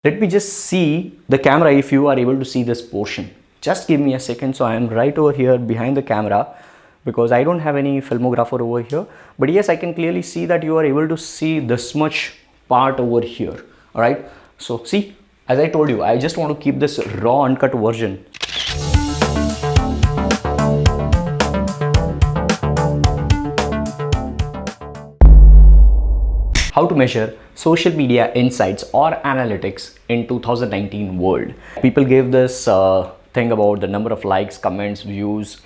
Let me just see the camera if you are able to see this portion. Just give me a second. So I am right over here behind the camera because I don't have any filmographer over here. But yes, I can clearly see that you are able to see this much part over here. All right. So see, as I told you, I just want to keep this raw uncut version. How to measure social media insights or analytics in 2019 world. People gave this thing about the number of likes, comments, views.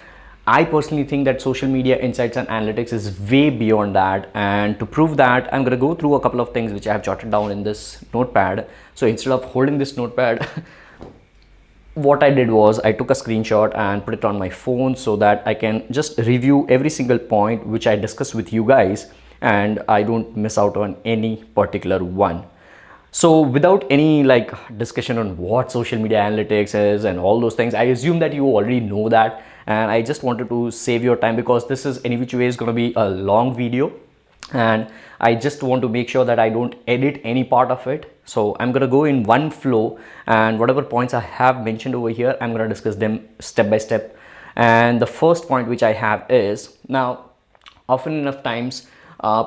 I personally think that social media insights and analytics is way beyond that, and to prove that I'm going to go through a couple of things which I have jotted down in this notepad. So instead of holding this notepad what I did was I took a screenshot and put it on my phone so that I can just review every single point which I discussed with you guys and I don't miss out on any particular one. So without any discussion on what social media analytics is and all those things, I assume that you already know that, and I just wanted to save your time because this is any which way is going to be a long video and I just want to make sure that I don't edit any part of it. So I'm going to go in one flow, and whatever points I have mentioned over here, I'm going to discuss them step by step. And the first point which I have is, now often enough times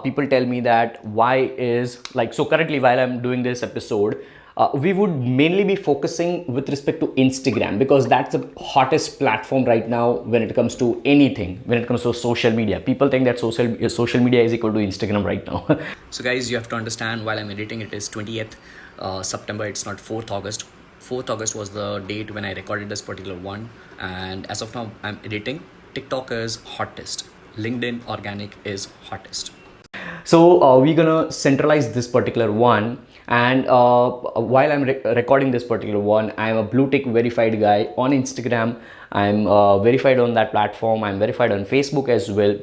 people tell me that why is so currently while I'm doing this episode, we would mainly be focusing with respect to Instagram because that's the hottest platform right now when it comes to anything, when it comes to social media. People think that social media is equal to Instagram right now. So guys, you have to understand, while I'm editing, it is 20th September, it's not 4th August. 4th August was the date when I recorded this particular one, and as of now I'm editing. TikTok is hottest, LinkedIn organic is hottest. So we're gonna centralize this particular one, and while I'm recording this particular one, I'm a blue tick verified guy on Instagram. I'm verified on that platform. I'm verified on Facebook as well,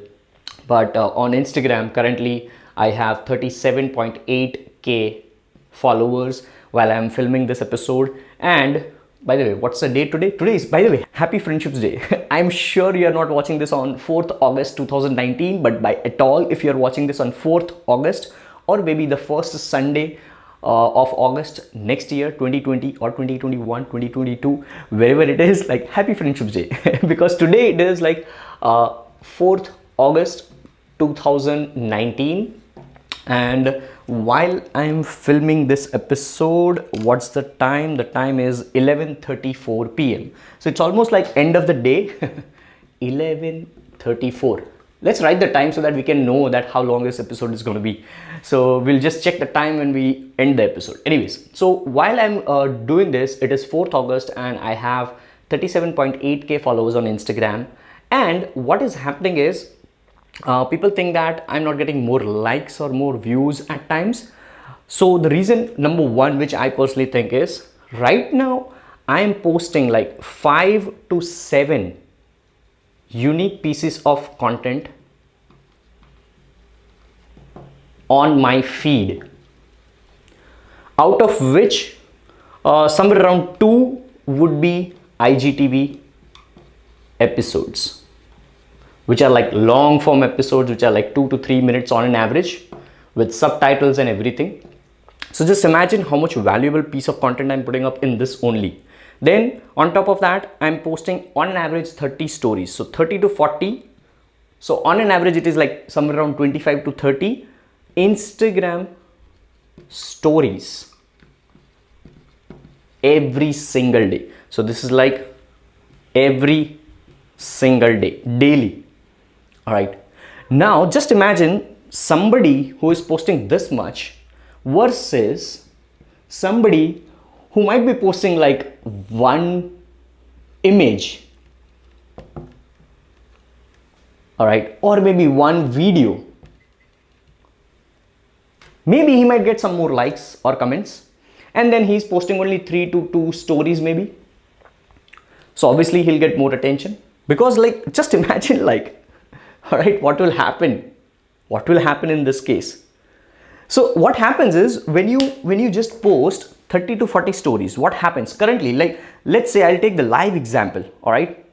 but on Instagram currently I have 37.8k followers while I'm filming this episode. And by the way, what's the date today? Today is, by the way, Happy Friendships Day. I'm sure you are not watching this on 4th August 2019, but by at all, if you're watching this on 4th August or maybe the first Sunday of August next year, 2020 or 2021, 2022, wherever it is, Happy Friendships Day. Because today it is 4th August 2019. And while I'm filming this episode, what's the time? The time is 11:34 p.m. So it's almost like end of the day. 11:34. Let's write the time so that we can know that how long this episode is going to be. So we'll just check the time when we end the episode. Anyways, so while I'm doing this, it is 4th August and I have 37.8k followers on Instagram. And what is happening is, people think that I'm not getting more likes or more views at times. So the reason number one, which I personally think is, right now I am posting 5 to 7 unique pieces of content on my feed, out of which somewhere around 2 would be IGTV episodes, which are long form episodes, which are 2 to 3 minutes on an average with subtitles and everything. So just imagine how much valuable piece of content I'm putting up in this only. Then on top of that, I'm posting on an average 30 stories. So 30 to 40. So on an average, it is somewhere around 25 to 30 Instagram stories every single day. So this is every single day, daily. All right. Now just imagine somebody who is posting this much versus somebody who might be posting one image. All right. Or maybe one video. Maybe he might get some more likes or comments, and then he's posting only 3 to 2 stories maybe. So obviously he'll get more attention because just imagine all right, what will happen? What will happen in this case? So what happens is, when you just post 30 to 40 stories, what happens currently? Let's say I'll take the live example. All right.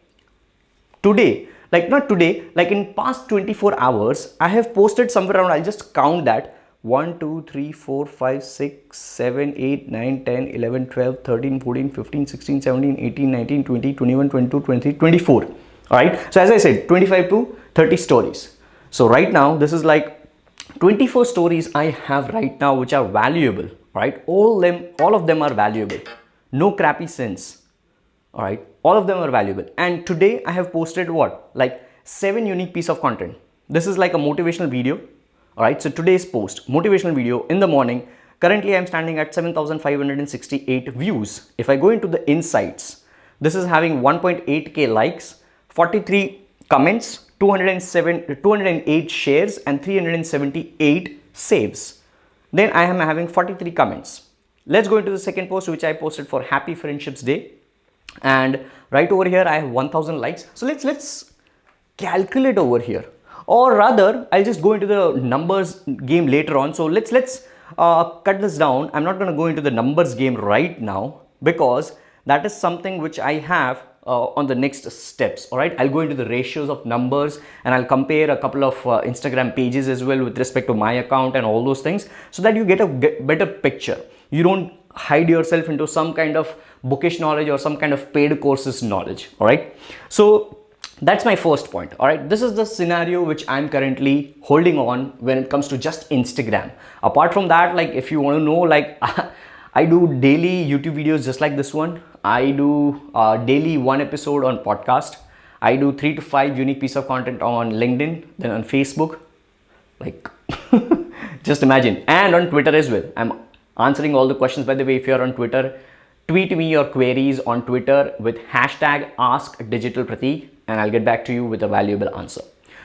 Today, not today, in past 24 hours, I have posted somewhere around, I'll just count that, 1, 2, 3, 4, 5, 6, 7, 8, 9, 10, 11, 12, 13, 14, 15, 16, 17, 18, 19, 20, 21, 22, 23, 24. Alright, so as I said, 25 to 30 stories. So right now, this is like 24 stories I have right now which are valuable, right? All of them are valuable. No crappy sense. All right, all of them are valuable. And today I have posted what? Like 7 unique piece of content. This is like a motivational video. All right, so today's post, motivational video in the morning. Currently I'm standing at 7,568 views. If I go into the insights, this is having 1.8k likes, 43 comments, 208 shares and 378 saves. Then I am having 43 comments. Let's go into the second post which I posted for Happy Friendships Day. And right over here I have 1000 likes. So let's calculate over here, or rather I'll just go into the numbers game later on. So let's cut this down. I'm not going to go into the numbers game right now because that is something which I have on the next steps. All right, I'll go into the ratios of numbers and I'll compare a couple of Instagram pages as well with respect to my account and all those things, so that you get a better picture. You don't hide yourself into some kind of bookish knowledge or some kind of paid courses knowledge. All right, so that's my first point. All right, this is the scenario which I'm currently holding on when it comes to just Instagram. Apart from that, like if you want to know, like I do daily YouTube videos just like this one. I do daily 1 episode on podcast. I do 3 to 5 unique piece of content on LinkedIn, then on Facebook, like just imagine, and on Twitter as well. I'm answering all the questions. By the way, if you're on Twitter, tweet me your queries on Twitter with hashtag #AskDigitalPratik and I'll get back to you with a valuable answer.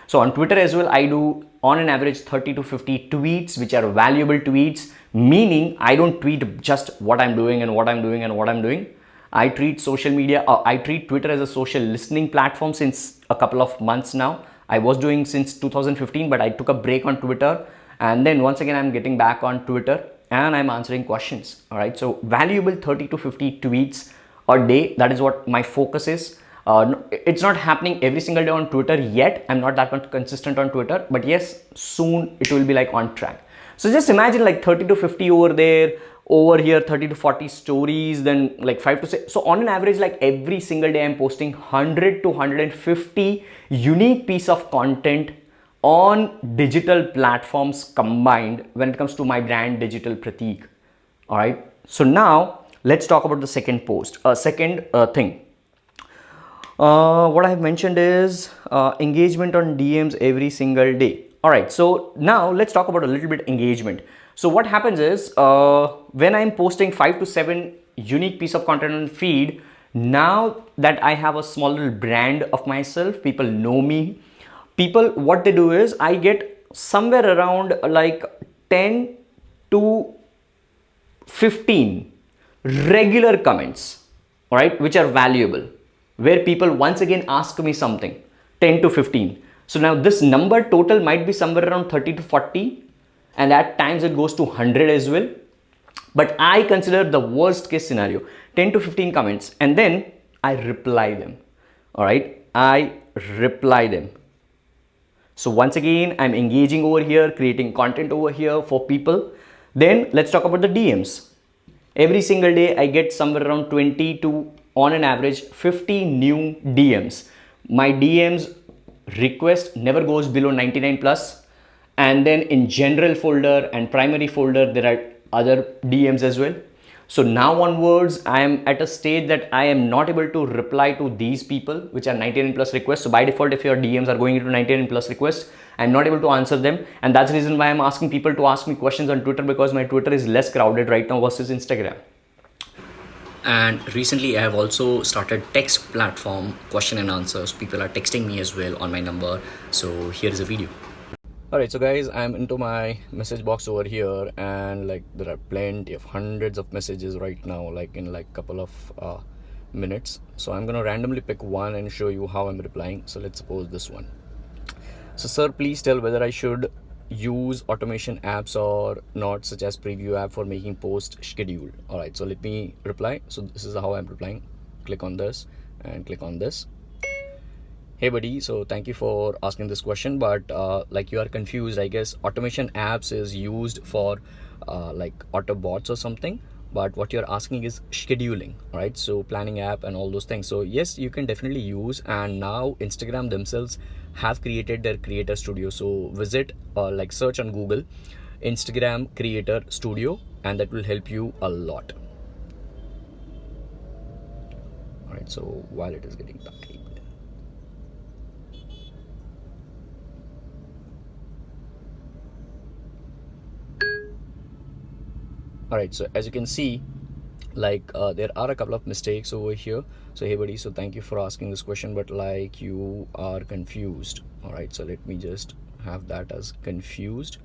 So on Twitter as well, I do on an average 30 to 50 tweets, which are valuable tweets, meaning I don't tweet just what I'm doing and what I'm doing and what I'm doing. I treat social media, I treat Twitter as a social listening platform since a couple of months now. I was doing since 2015, but I took a break on Twitter. And then once again, I'm getting back on Twitter and I'm answering questions. All right, so valuable 30 to 50 tweets a day. That is what my focus is. It's not happening every single day on Twitter yet. I'm not that much consistent on Twitter, but yes, soon it will be like on track. So just imagine like 30 to 50 over there, over here 30 to 40 stories, then like 5 to 6. So on an average, like every single day I'm posting 100 to 150 unique piece of content on digital platforms combined when it comes to my brand Digital Pratik. All right, so now let's talk about the second post, second thing. What I have mentioned is engagement on DMs every single day. All right, so now let's talk about a little bit engagement. So what happens is when I'm posting 5 to 7 unique piece of content on feed, now that I have a small little brand of myself, people know me. People, what they do is I get somewhere around like 10 to 15 regular comments, all right, which are valuable, where people once again ask me something, 10 to 15. So now this number total might be somewhere around 30 to 40, and at times it goes to 100 as well. But I consider the worst case scenario, 10 to 15 comments, and then I reply them. All right, I reply them. So once again, I'm engaging over here, creating content over here for people. Then let's talk about the DMs. Every single day, I get somewhere around 20 to on an average 50 new DMs. My DMs request never goes below 99 plus. And then in general folder and primary folder, there are other DMs as well. So now onwards, I am at a stage that I am not able to reply to these people, which are 99 plus requests. So by default, if your DMs are going into 99 plus requests, I'm not able to answer them. And that's the reason why I'm asking people to ask me questions on Twitter, because my Twitter is less crowded right now versus Instagram. And recently I have also started text platform question and answers. People are texting me as well on my number. So here is a video. Alright, so guys, I'm into my message box over here, and like there are plenty of hundreds of messages right now, like in like couple of minutes. So I'm gonna randomly pick one and show you how I'm replying. So let's suppose this one. So sir, please tell whether I should use automation apps or not, such as preview app for making post schedule. All right, so let me reply. So this is how I'm replying. Click on this and click on this. Hey buddy, so thank you for asking this question, but like you are confused, I guess automation apps is used for like Autobots or something, but what you're asking is scheduling, right? So planning app and all those things. So yes, you can definitely use, and now Instagram themselves have created their creator studio. So visit like search on Google Instagram creator studio, and that will help you a lot. All right, so while it is getting back. All right, so as you can see, like there are a couple of mistakes over here. So hey buddy, so thank you for asking this question, but like you are confused. All right, so let me just have that as confused.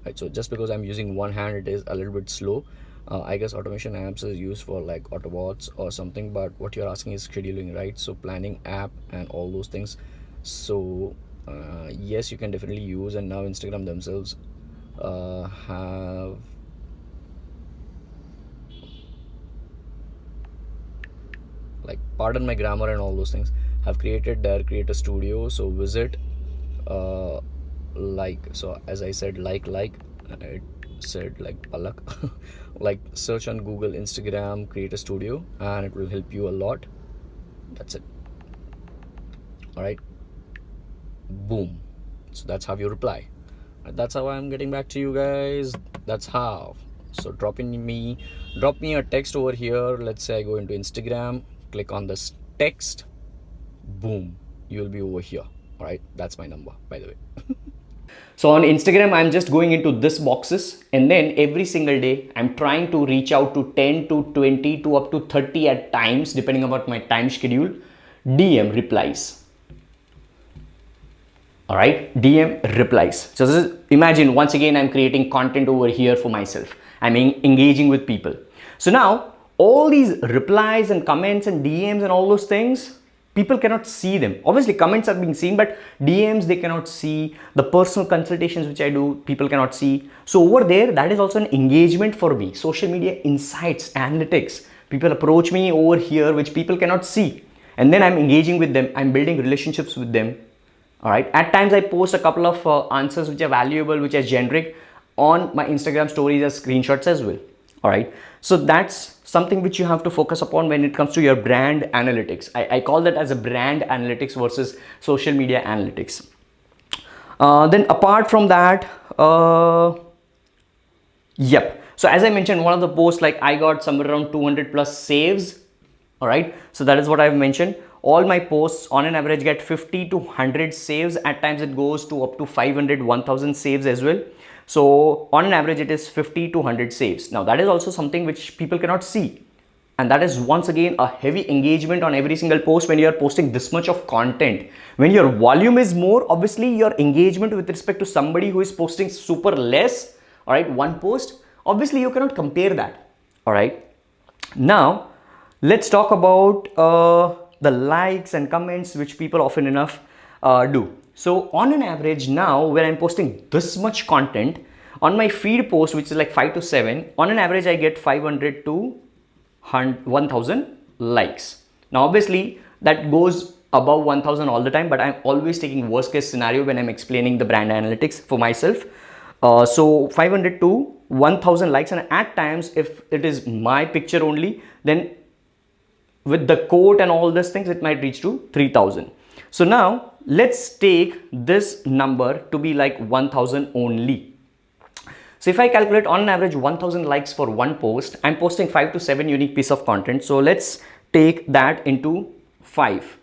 Right, so just because I'm using one hand, it is a little bit slow. I guess automation apps is used for like Autobots or something, but what you're asking is scheduling, right? So planning app and all those things. So yes, you can definitely use, and now Instagram themselves have like, pardon my grammar and all those things, have created their creator studio. So visit uh like, so as I said, like it said like palak like search on Google Instagram creator studio, and it will help you a lot. That's it. All right, boom. So that's how you reply. That's how I'm getting back to you guys. That's how. So drop me a text over here. Let's say I go into Instagram, click on this text, boom, you will be over here. All right, that's my number, by the way. So on Instagram, I'm just going into this boxes, and then every single day I'm trying to reach out to 10 to 20 to up to 30 at times, depending about my time schedule, DM replies. All right, DM replies. So this is, imagine once again, I'm creating content over here for myself. I'm engaging with people. So now all these replies and comments and DMs and all those things, people cannot see them. Obviously comments are being seen, but DMs they cannot see. The personal consultations which I do, people cannot see. So over there, that is also an engagement for me. Social media insights, analytics. People approach me over here, which people cannot see. And then I'm engaging with them. I'm building relationships with them. All right, at times I post a couple of answers which are valuable, which are generic, on my Instagram stories as screenshots as well. All right, so that's something which you have to focus upon when it comes to your brand analytics. I call that as a brand analytics versus social media analytics. Then apart from that, yep, so as I mentioned, one of the posts, like I got somewhere around 200 plus saves. All right, so that is what I've mentioned. All my posts on an average get 50 to 100 saves. At times it goes to up to 500, 1000 saves as well. So on an average it is 50 to 100 saves. Now that is also something which people cannot see, and that is once again a heavy engagement on every single post. When you are posting this much of content, when your volume is more, obviously your engagement with respect to somebody who is posting super less, all right, one post, obviously you cannot compare that. All right, now let's talk about the likes and comments which people often enough do. So on an average now, when I'm posting this much content on my feed post, which is like 5 to 7, on an average I get 500 to 1000 likes. Now obviously that goes above 1000 all the time, but I'm always taking worst case scenario when I'm explaining the brand analytics for myself. So 500 to 1000 likes, and at times if it is my picture only, then with the quote and all these things, it might reach to 3000. So now let's take this number to be like 1000 only. So if I calculate on an average 1000 likes for one post, I'm posting 5 to 7 unique piece of content. So let's take that into 5.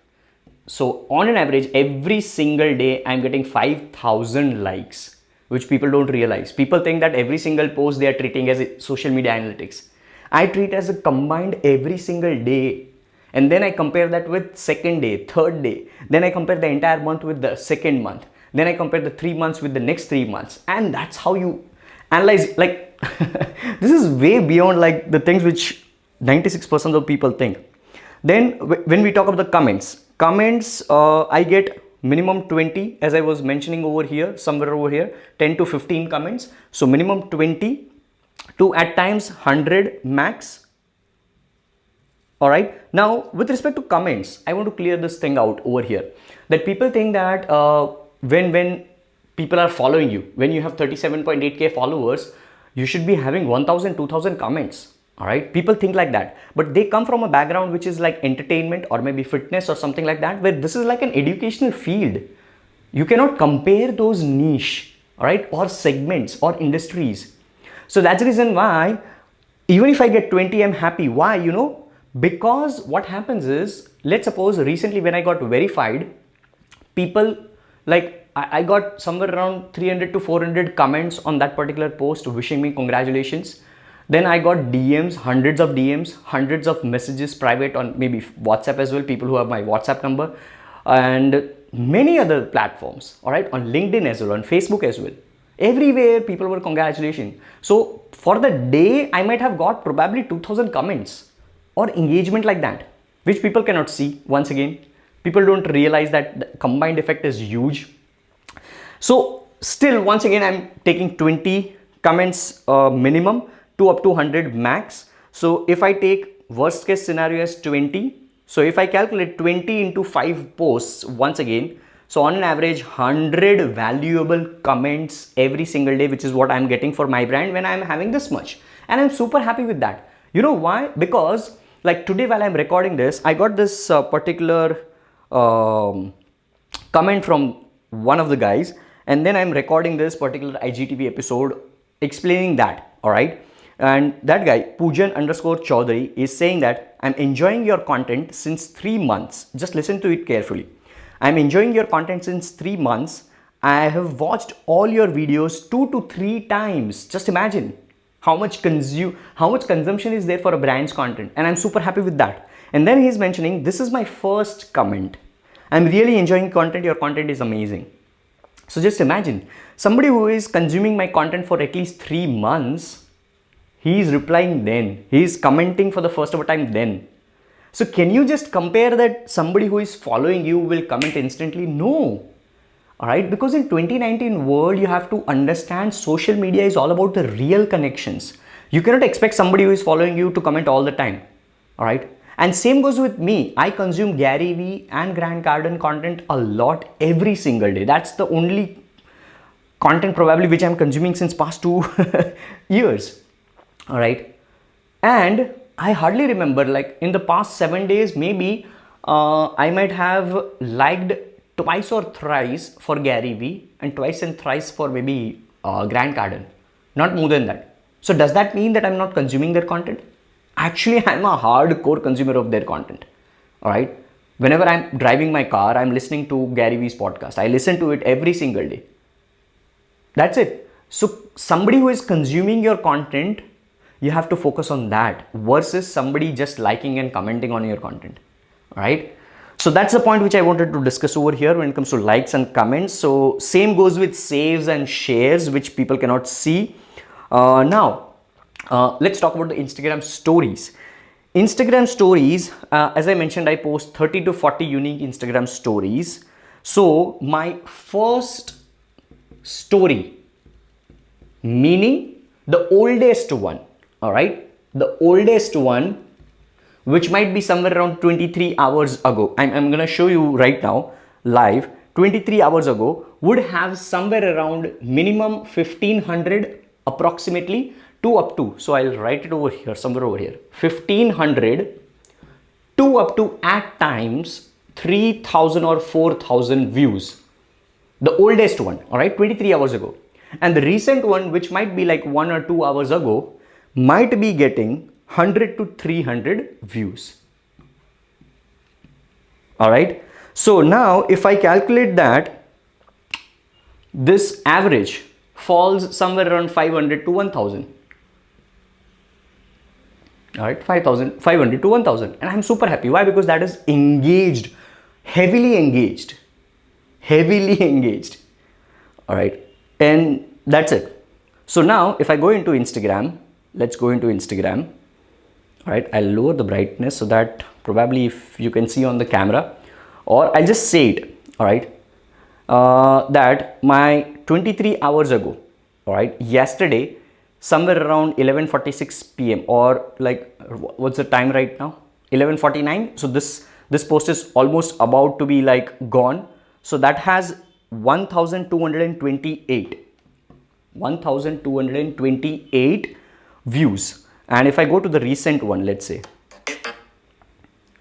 So on an average, every single day, I'm getting 5000 likes, which people don't realize. People think that every single post they are treating as a social media analytics. I treat as a combined every single day. And then I compare that with second day, third day. Then I compare the entire month with the second month. Then I compare the 3 months with the next 3 months. And that's how you analyze. Like, this is way beyond like the things which 96% of people think. Then when we talk about the comments, I get minimum 20, as I was mentioning over here, somewhere over here, 10 to 15 comments. So minimum 20 to at times 100 max. All right. Now, with respect to comments, I want to clear this thing out over here. That people think that when people are following you, when you have 37.8k followers, you should be having 1,000, 2,000 comments. All right. People think like that, but they come from a background which is like entertainment or maybe fitness or something like that, where this is like an educational field. You cannot compare those niche, all right, or segments or industries. So that's the reason why even if I get 20, I'm happy. Why? Because what happens is, let's suppose recently when I got verified, people like I got somewhere around 300 to 400 comments on that particular post wishing me congratulations. Then I got DMs, hundreds of messages private on maybe WhatsApp as well, people who have my WhatsApp number, and many other platforms, all right, on LinkedIn as well, on Facebook as well. Everywhere people were congratulating. So for the day, I might have got probably 2,000 comments or engagement like that, which people cannot see. Once again, people don't realize that the combined effect is huge. So still, once again, I'm taking 20 comments minimum to up to 100 max. So if I take worst case scenario as 20, so if I calculate 20 into 5 posts, once again, so on an average 100 valuable comments every single day, which is what I'm getting for my brand when I'm having this much. And I'm super happy with that. You know why? Because like today while I'm recording this, I got this particular comment from one of the guys, and then I'm recording this particular IGTV episode explaining that, all right? And that guy, Pujan _ Chaudhary, is saying that I'm enjoying your content since 3 months. Just listen to it carefully. I'm enjoying your content since 3 months. I have watched all your videos 2 to 3 times. Just imagine how much consumption is there for a brand's content. And I'm super happy with that. And then he's mentioning, this is my first comment. I'm really enjoying content. Your content is amazing. So just imagine somebody who is consuming my content for at least 3 months. He is replying then. He is commenting for the first ever time then. So can you just compare that somebody who is following you will comment instantly? No. All right. Because in 2019 world, you have to understand social media is all about the real connections. You cannot expect somebody who is following you to comment all the time. All right. And same goes with me. I consume Gary Vee and Grant Cardone content a lot every single day. That's the only content probably which I'm consuming since past 2 years. All right. And I hardly remember, like in the past 7 days, maybe I might have liked twice or thrice for Gary Vee and twice and thrice for maybe Grant Cardone. Not more than that. So does that mean that I'm not consuming their content? Actually, I'm a hardcore consumer of their content. All right. Whenever I'm driving my car, I'm listening to Gary Vee's podcast. I listen to it every single day. That's it. So somebody who is consuming your content, you have to focus on that versus somebody just liking and commenting on your content. All right. So that's the point which I wanted to discuss over here when it comes to likes and comments. So same goes with saves and shares, which people cannot see. Now, let's talk about the Instagram stories. Instagram stories, as I mentioned, I post 30 to 40 unique Instagram stories. So my first story, meaning the oldest one, all right, the oldest one, which might be somewhere around 23 hours ago. I'm going to show you right now live. 23 hours ago would have somewhere around minimum 1500 approximately to up to, so I'll write it over here, somewhere over here, 1500 to up to at times 3000 or 4000 views. The oldest one, all right, 23 hours ago. And the recent one, which might be like 1 or 2 hours ago, might be getting 100 to 300 views. All right. So now if I calculate that, this average falls somewhere around 500 to 1000. All right, 500 to 1000. And I'm super happy. Why? Because that is engaged, heavily engaged. All right. And that's it. So now if I go into Instagram, let's go into Instagram. All right, I'll lower the brightness so that probably if you can see on the camera, or I'll just say it, all right, that my 23 hours ago, all right, yesterday, somewhere around 11:46 p.m. or like, what's the time right now? 11:49. So this post is almost about to be like gone. So that has 1228 views. And if I go to the recent one, let's say,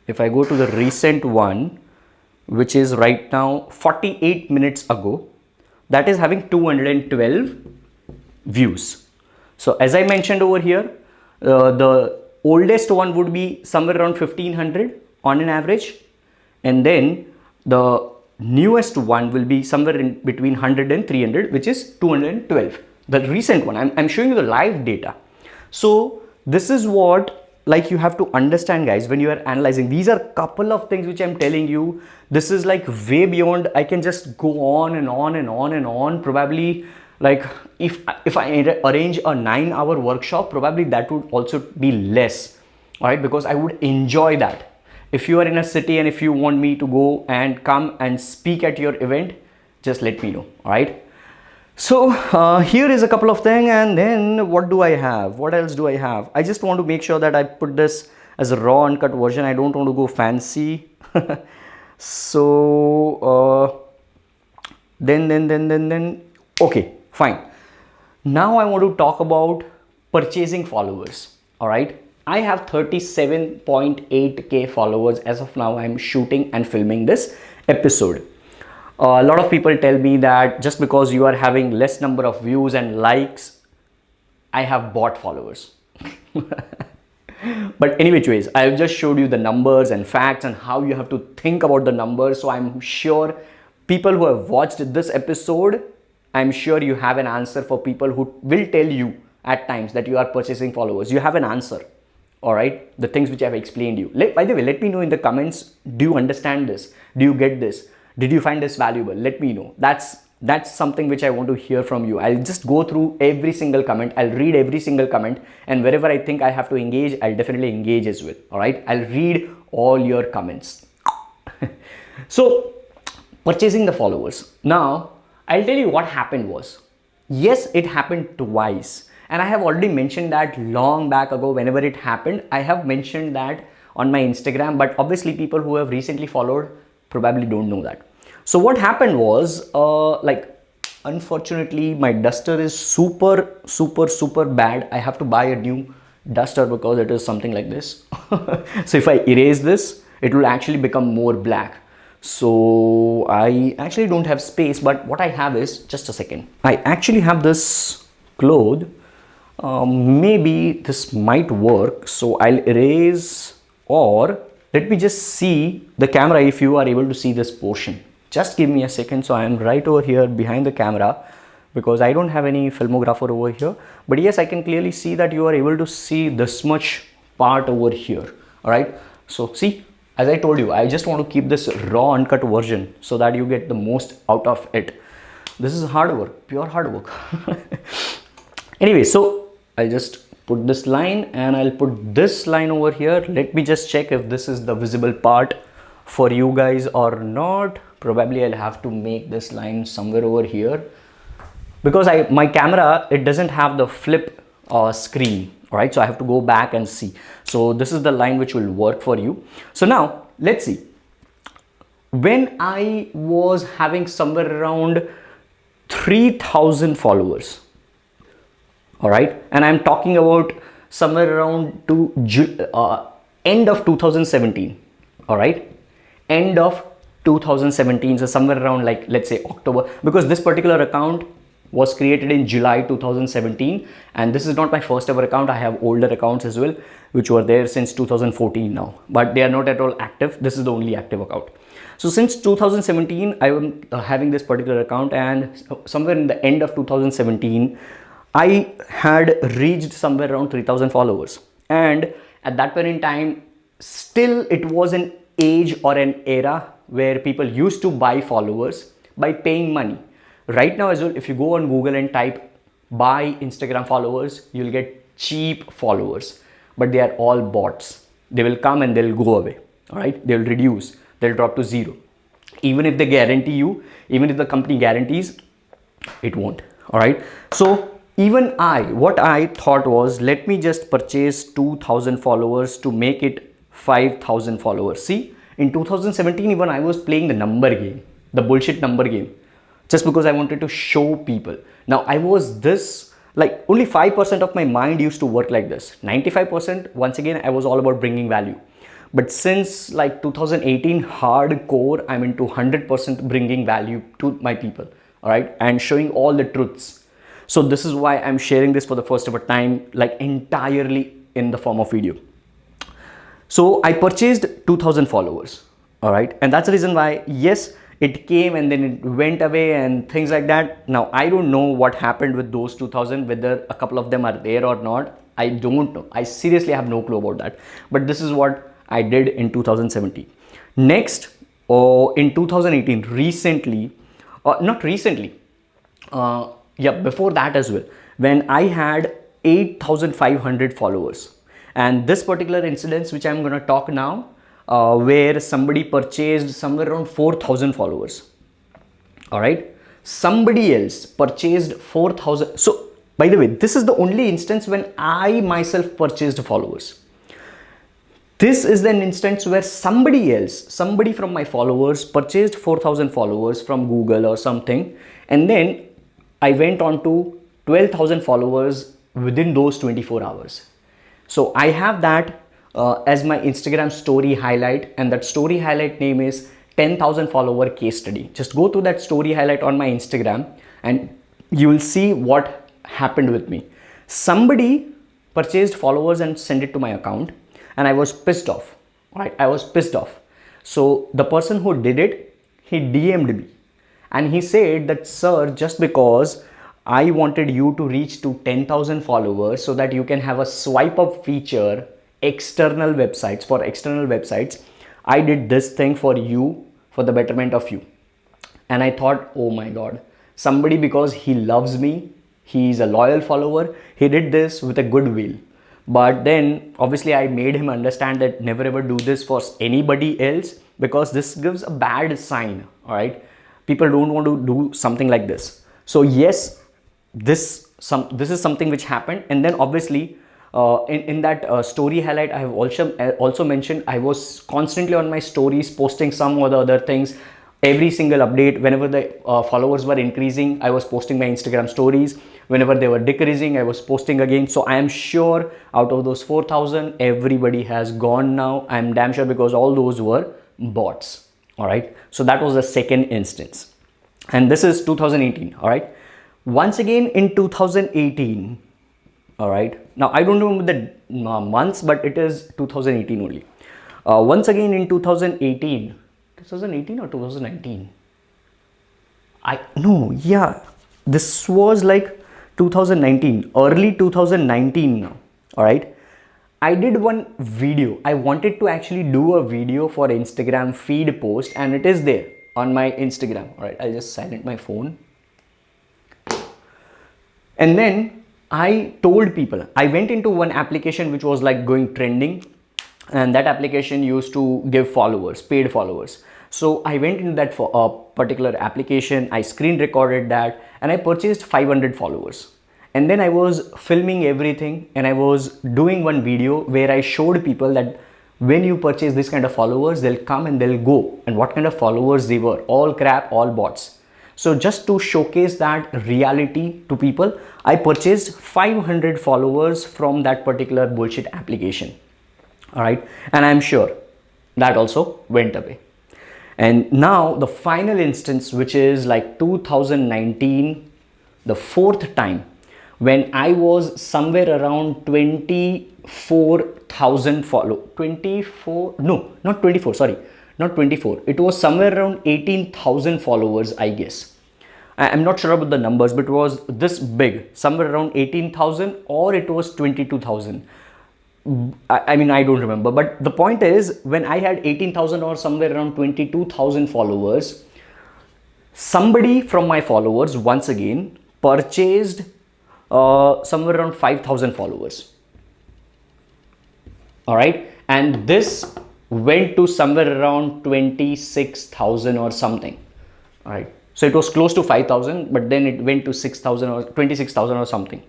if I go to the recent one, which is right now 48 minutes ago, that is having 212 views. So as I mentioned over here, the oldest one would be somewhere around 1500 on an average, and then the newest one will be somewhere in between 100 and 300, which is 212. The recent one, I'm showing you the live data. So this is what, like, you have to understand, guys, when you are analyzing. These are couple of things which I'm telling you. This is like way beyond. I can just go on and on and on and on. Probably, like, if I arrange a 9-hour workshop, probably that would also be less, all right, because I would enjoy that. If you are in a city and if you want me to go and come and speak at your event, just let me know, all right. So here is a couple of things, and then what do I have? What else do I have? I just want to make sure that I put this as a raw uncut version. I don't want to go fancy. So then okay, fine. Now I want to talk about purchasing followers. All right, I have 37.8k followers as of now. I'm shooting and filming this episode. A lot of people tell me that just because you are having less number of views and likes, I have bought followers. But anyways, I've just showed you the numbers and facts and how you have to think about the numbers. So I'm sure people who have watched this episode, I'm sure you have an answer for people who will tell you at times that you are purchasing followers. You have an answer. All right, the things which I've explained you. By the way, let me know in the comments, do you understand this? Do you get this? Did you find this valuable? Let me know. That's something which I want to hear from you. I'll just go through every single comment. I'll read every single comment, and wherever I think I have to engage, I'll definitely engage as well. All right, I'll read all your comments. So purchasing the followers. Now I'll tell you what happened was, yes, it happened twice, and I have already mentioned that long back ago. Whenever it happened, I have mentioned that on my Instagram, but obviously people who have recently followed probably don't know that. So what happened was, like, unfortunately my duster is super bad. I have to buy a new duster because it is something like this. So if I erase this, it will actually become more black. So I actually don't have space, but what I have is, just a second, I actually have this cloth. Maybe this might work. So I'll erase, or let me just see the camera if you are able to see this portion. Just give me a second. So I am right over here behind the camera because I don't have any filmographer over here. But yes, I can clearly see that you are able to see this much part over here. All right. So see, as I told you, I just want to keep this raw uncut version so that you get the most out of it. This is hard work, pure hard work. Anyway, so I'll just put this line and I'll put this line over here. Let me just check if this is the visible part for you guys or not. Probably I'll have to make this line somewhere over here because my camera, it doesn't have the flip screen. All right, so I have to go back and see. So this is the line which will work for you. So now let's see. When I was having somewhere around 3,000 followers, all right, and I'm talking about somewhere around to end of 2017, all right, end of 2017, so somewhere around, like, let's say October, because this particular account was created in July 2017, and this is not my first ever account. I have older accounts as well which were there since 2014 now, but they are not at all active. This is the only active account. So since 2017 I am having this particular account, and somewhere in the end of 2017 I had reached somewhere around 3,000 followers, and at that point in time, still it was an age or an era where people used to buy followers by paying money. Right now as well, if you go on Google and type buy Instagram followers, you'll get cheap followers, but they are all bots. They will come and they'll go away. All right, they'll reduce, they'll drop to zero. Even if they guarantee you, even if the company guarantees, it won't. All right, so even what I thought was, let me just purchase 2,000 followers to make it 5,000 followers. See, in 2017 even I was playing the number game, the bullshit number game, just because I wanted to show people. Now I was this, like, only 5% of my mind used to work like this. 95%, once again, I was all about bringing value. But since like 2018 hardcore, I'm into 100% bringing value to my people, all right, and showing all the truths. So this is why I'm sharing this for the first ever time, like entirely in the form of video. So I purchased 2000 followers, all right, and that's the reason why, yes, it came and then it went away and things like that. Now I don't know what happened with those 2000, whether a couple of them are there or not. I don't know. I seriously have no clue about that. But this is what I did in 2017. Next, in 2018, recently, not recently, yeah, before that as well, when I had 8,500 followers. And this particular incident which I'm going to talk now, where somebody purchased somewhere around 4,000 followers. All right, somebody else purchased 4,000. So by the way, this is the only instance when I myself purchased followers. This is an instance where somebody else, somebody from my followers purchased 4,000 followers from Google or something, and then I went on to 12,000 followers within those 24 hours. So I have that as my Instagram story highlight, and that story highlight name is 10,000 follower case study. Just go to that story highlight on my Instagram and you will see what happened with me. Somebody purchased followers and sent it to my account, and I was pissed off, right? I was pissed off. So the person who did it, he DM'd me and he said that, sir, just because I wanted you to reach to 10,000 followers so that you can have a swipe up feature, external websites, for external websites, I did this thing for you, for the betterment of you. And I thought, oh my God, somebody, because he loves me, he's a loyal follower, he did this with a good will. But then obviously I made him understand that never ever do this for anybody else, because this gives a bad sign. All right, people don't want to do something like this. So yes, this is something which happened. And then obviously in that story highlight, I have also mentioned I was constantly on my stories posting some or the other things. Every single update, whenever the followers were increasing, I was posting my Instagram stories. Whenever they were decreasing, I was posting again. So I am sure out of those 4,000, everybody has gone now. I'm damn sure, because all those were bots. All right. So that was the second instance. And this is 2018. All right. Once again in 2018. All right. Now I don't remember the months, but it is 2018 only. Once again in 2018 or 2019. This was like 2019, early 2019 now. All right. I did one video. I wanted to actually do a video for Instagram feed post, and it is there on my Instagram. All right. I'll just silent my phone. And then I told people, I went into one application which was like going trending, and that application used to give followers, paid followers. So I went into that for a particular application, I screen recorded that, and I purchased 500 followers. And then I was filming everything, and I was doing one video where I showed people that when you purchase this kind of followers, they'll come and they'll go, and what kind of followers they were, all crap, all bots. So just to showcase that reality to people, I purchased 500 followers from that particular bullshit application. All right. And I'm sure that also went away. And now the final instance, which is like 2019, the fourth time, when I was somewhere around 24,000 it was somewhere around 18,000 followers, I guess. I'm not sure about the numbers, but it was this big, somewhere around 18,000, or it was 22,000. I mean, I don't remember, but the point is, when I had 18,000 or somewhere around 22,000 followers, somebody from my followers once again purchased somewhere around 5,000 followers. All right. And this went to somewhere around 26,000 or something. All right. So it was close to 5,000, but then it went to 6,000 or 26,000 or something.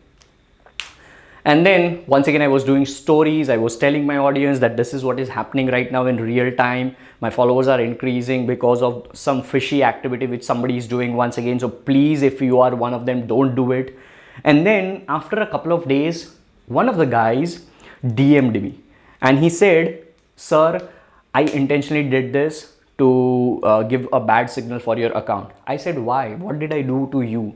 And then once again, I was doing stories. I was telling my audience that this is what is happening right now in real time. My followers are increasing because of some fishy activity which somebody is doing once again. So please, if you are one of them, don't do it. And then after a couple of days, one of the guys DM'd me and he said, "Sir, I intentionally did this to give a bad signal for your account." I said, "Why? What did I do to you?"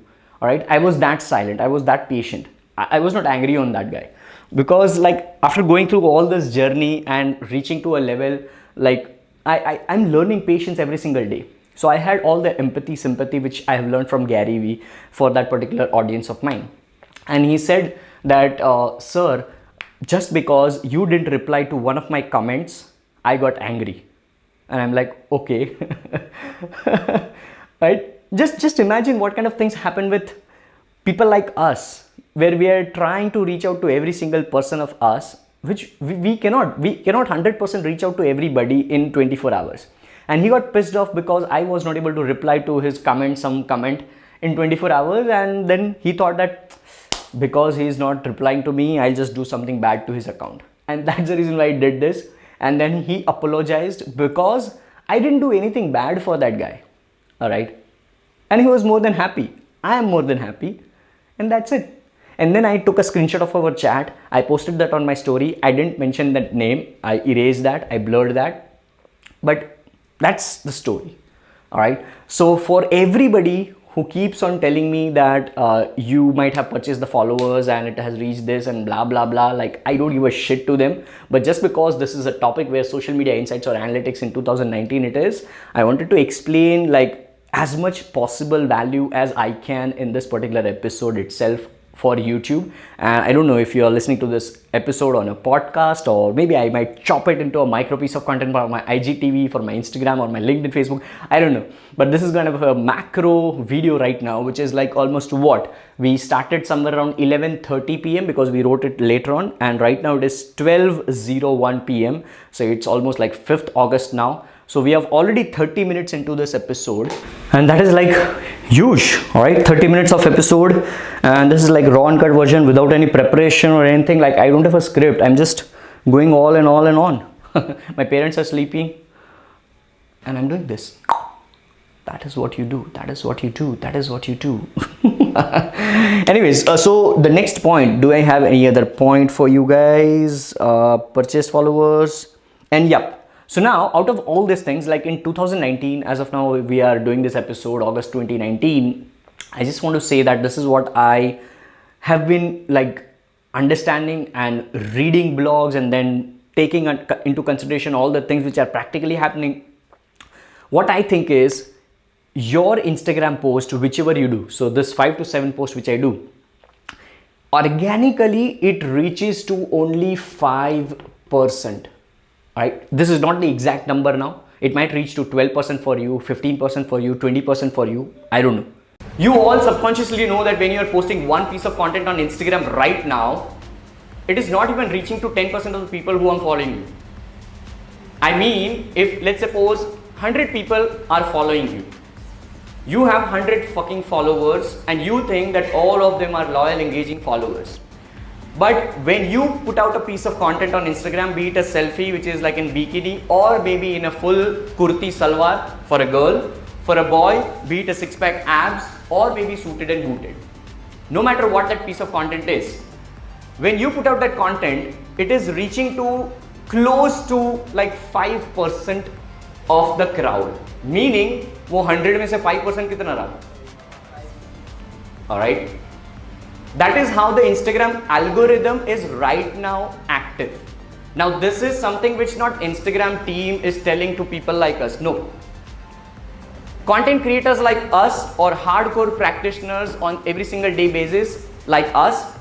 All right. I was that silent. I was that patient. I was not angry on that guy, because like after going through all this journey and reaching to a level, like I'm learning patience every single day. So I had all the empathy, sympathy, which I have learned from Gary Vee for that particular audience of mine. And he said that, "Sir, just because you didn't reply to one of my comments, I got angry." And I'm like, okay. Right? Just imagine what kind of things happen with people like us, where we are trying to reach out to every single person of us, which we cannot 100% reach out to everybody in 24 hours. And he got pissed off because I was not able to reply to his comment, some comment in 24 hours. And then he thought that because he is not replying to me, I'll just do something bad to his account. And that's the reason why I did this. And then he apologized because I didn't do anything bad for that guy. All right. And he was more than happy. I am more than happy. And that's it. And then I took a screenshot of our chat. I posted that on my story. I didn't mention that name. I erased that. I blurred that. But that's the story. All right. So for everybody who keeps on telling me that you might have purchased the followers and it has reached this and blah blah blah, like I don't give a shit to them. But just because this is a topic where social media insights or analytics in 2019 it is, I wanted to explain like as much possible value as I can in this particular episode itself for YouTube. And I don't know if you are listening to this episode on a podcast, or maybe I might chop it into a micro piece of content for my IGTV, for my Instagram, or my LinkedIn, Facebook. I don't know. But this is kind of a macro video right now, which is like almost what? We started somewhere around 11:30 p.m. because we wrote it later on. And right now it is 12:01 p.m. So it's almost like 5th August now. So we have already 30 minutes into this episode, and that is like huge. All right, 30 minutes of episode, and this is like raw and cut version without any preparation or anything. Like I don't have a script. I'm just going all and all and on. My parents are sleeping and I'm doing this. That is what you do. That is what you do. That is what you do. Anyways, so the next point, do I have any other point for you guys? Purchase followers, and yep. So now out of all these things, like in 2019, as of now, we are doing this episode, August 2019. I just want to say that this is what I have been like understanding and reading blogs, and then taking into consideration all the things which are practically happening. What I think is your Instagram post, whichever you do, so this 5 to 7 posts which I do, organically it reaches to only 5%. Right? This is not the exact number now. It might reach to 12% for you, 15% for you, 20% for you. I don't know. You all subconsciously know that when you are posting one piece of content on Instagram right now, it is not even reaching to 10% of the people who are following you. I mean, if let's suppose 100 people are following you, you have 100 fucking followers, and you think that all of them are loyal, engaging followers. But when you put out a piece of content on Instagram, be it a selfie which is like in bikini, or maybe in a full kurti salwar for a girl, for a boy, be it a six-pack abs, or maybe suited and booted. No matter what that piece of content is, when you put out that content, it is reaching to close to like 5% of the crowd. Meaning, वो 100 में से 5% कितना रहा? Alright? That is how the Instagram algorithm is right now active. Now this is something which not Instagram team is telling to people like us. No. Content creators like us, or hardcore practitioners on every single day basis like us,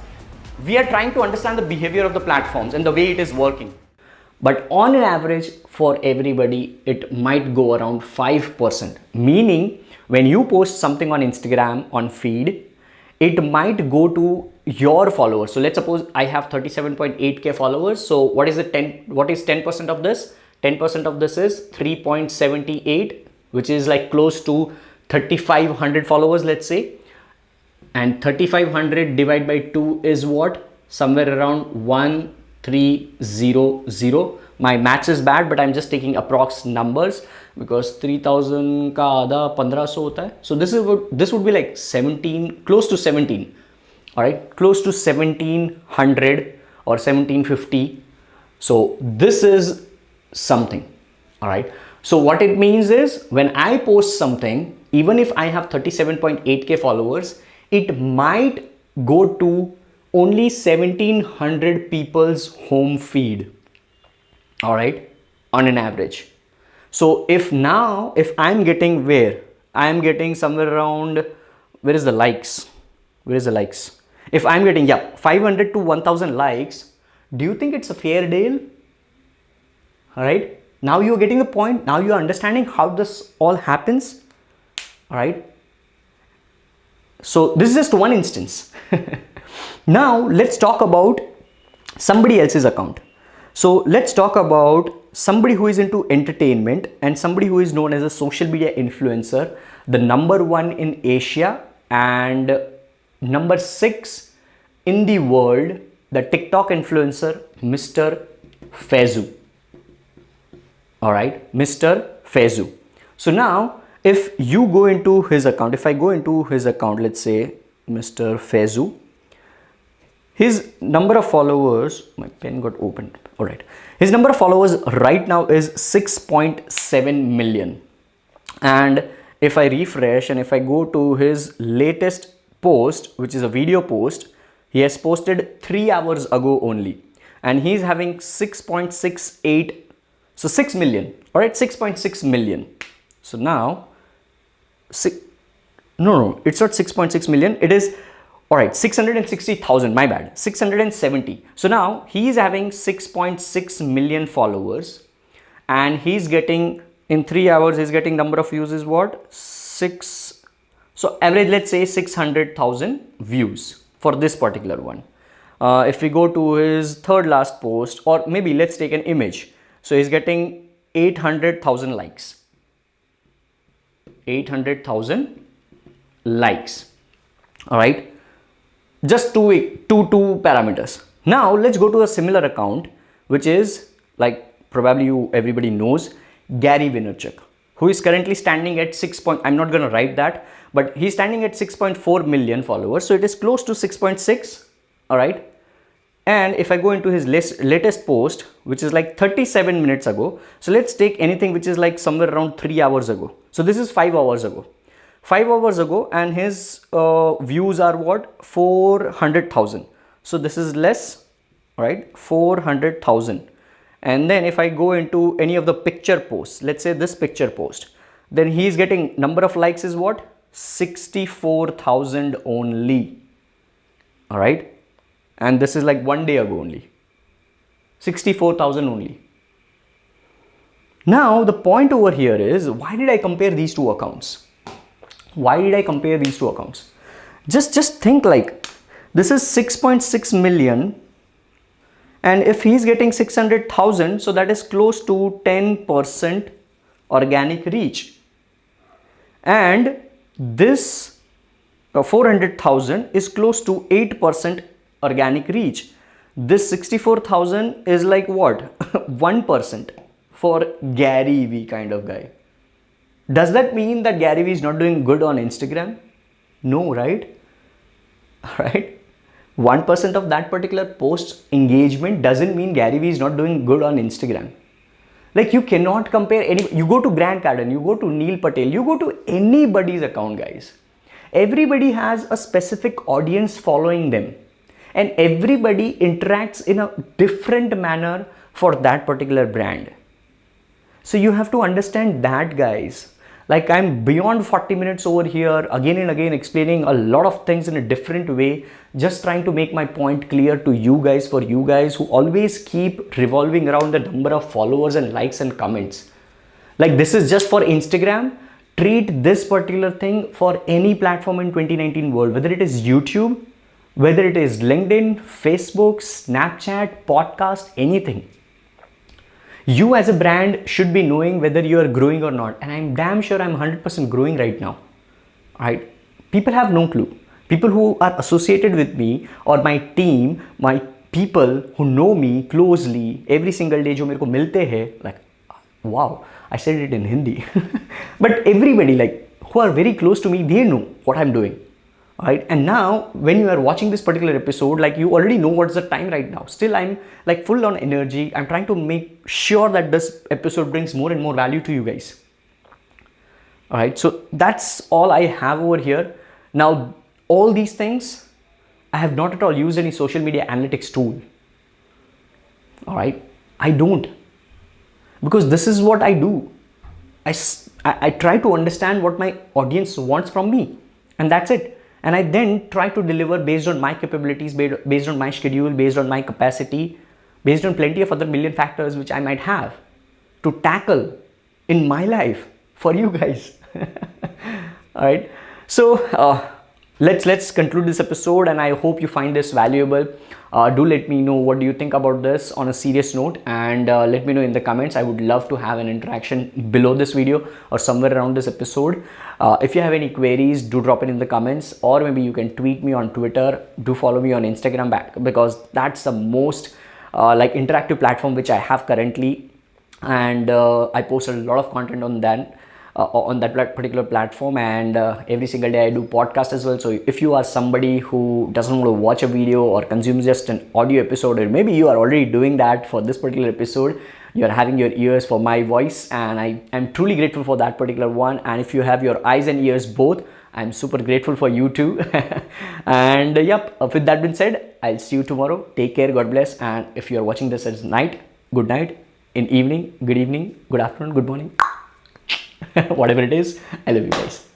we are trying to understand the behavior of the platforms and the way it is working. But on an average for everybody, it might go around 5%. Meaning when you post something on Instagram on feed, it might go to your followers. So let's suppose I have 37.8k followers. So what is 10% of this? 10% of this is 3.78, which is like close to 3,500 followers, let's say. And 3,500 divided by 2 is what? somewhere around 1300. My maths is bad, but I'm just taking approx numbers because 3000 ka आधा 1500 होता है. So this would be like 17, close to 17. All right, close to 1700 or 1750. So this is something. All right. So what it means is when I post something, even if I have 37.8k followers, it might go to only 1700 people's home feed. All right, on an average. So if I'm getting I'm getting somewhere around, where is the likes? If I'm getting 500 to 1000 likes, do you think it's a fair deal? All right, now you're getting the point. Now you're understanding how this all happens. All right, so this is just one instance. Now let's talk about somebody else's account. So let's talk about somebody who is into entertainment and somebody who is known as a social media influencer, the number 1 in Asia and number 6 in the world, the TikTok influencer, Mr. Faizu. All right, Mr. Faizu. So now if you go into his account, if I go into his account, let's say Mr. Faizu, his number of followers, my pen got opened. All right, his number of followers right now is 6.7 million. And if I refresh and if I go to his latest post, which is a video post, he has posted 3 hours ago only, and he's having 6.68, so 6 million. All right, 6.6 million. So now no, it's not 6.6 million, it is, all right, 660,000, my bad, 670. So now he's having 6.6 million followers, and he's getting, in 3 hours, he's getting number of views is what? 6. So average, let's say 600,000 views for this particular one. If we go to his third last post, or maybe let's take an image. So he's getting 800,000 likes. 800,000 likes. All right. Just two parameters. Now let's go to a similar account, which is like probably everybody knows, Gary Vaynerchuk, who is currently standing at I'm not going to write that, but he's standing at 6.4 million followers. So it is close to 6.6. All right. And if I go into his latest post, which is like 37 minutes ago. So let's take anything which is like somewhere around 3 hours ago. So this is 5 hours ago. 5 hours ago, and his views are what? 400,000. So this is less, right? 400,000. And then if I go into any of the picture posts, let's say this picture post, then he's getting number of likes is what? 64,000 only. All right. And this is like 1 day ago only. 64,000 only. Now the point over here is, why did I compare these two accounts? Why did I compare these two accounts? Just think, like, this is 6.6 million, and if he's getting 600,000, so that is close to 10% organic reach. And this 400,000 is close to 8% organic reach. This 64,000 is like what? 1% for Gary V kind of guy. Does that mean that Gary Vee is not doing good on Instagram? No, right? Right? 1% of that particular post engagement doesn't mean Gary Vee is not doing good on Instagram. Like, you cannot compare you go to Grant Cardone, you go to Neil Patel, you go to anybody's account, guys. Everybody has a specific audience following them, and everybody interacts in a different manner for that particular brand. So you have to understand that, guys. Like, I'm beyond 40 minutes over here again and again explaining a lot of things in a different way, just trying to make my point clear to you guys, for you guys who always keep revolving around the number of followers and likes and comments. Like, this is just for Instagram. Treat this particular thing for any platform in 2019 world, whether it is YouTube, whether it is LinkedIn, Facebook, Snapchat, podcast, anything. You as a brand should be knowing whether you are growing or not. And I'm damn sure I'm 100% growing right now. Right? People have no clue. People who are associated with me or my team, my people who know me closely every single day, जो मेरे को मिलते हैं, like, wow, I said it in Hindi. But everybody, like, who are very close to me, they know what I'm doing. Right? And now when you are watching this particular episode, like, you already know what's the time right now. Still, I'm like full on energy. I'm trying to make sure that this episode brings more and more value to you guys. All right, so that's all I have over here. Now, all these things, I have not at all used any social media analytics tool. All right, I don't, because this is what I do. I try to understand what my audience wants from me, and that's it. And I then try to deliver based on my capabilities, based on my schedule, based on my capacity, based on plenty of other million factors which I might have to tackle in my life for you guys. All right, so let's conclude this episode, and I hope you find this valuable. Do let me know what do you think about this on a serious note, and let me know in the comments. I would love to have an interaction below this video or somewhere around this episode. If you have any queries, do drop it in the comments, or maybe you can tweet me on Twitter. Do follow me on Instagram back, because that's the most like interactive platform which I have currently, and I posted a lot of content on that. On that particular platform, and every single day I do podcast as well. So if you are somebody who doesn't want to watch a video or consume just an audio episode, or maybe you are already doing that for this particular episode, you are having your ears for my voice, and I am truly grateful for that particular one. And if you have your eyes and ears both, I'm super grateful for you too. And yep, with that being said, I'll see you tomorrow. Take care, God bless. And if you are watching this at night, good night. In evening, good afternoon, good morning. Whatever it is, I love you guys.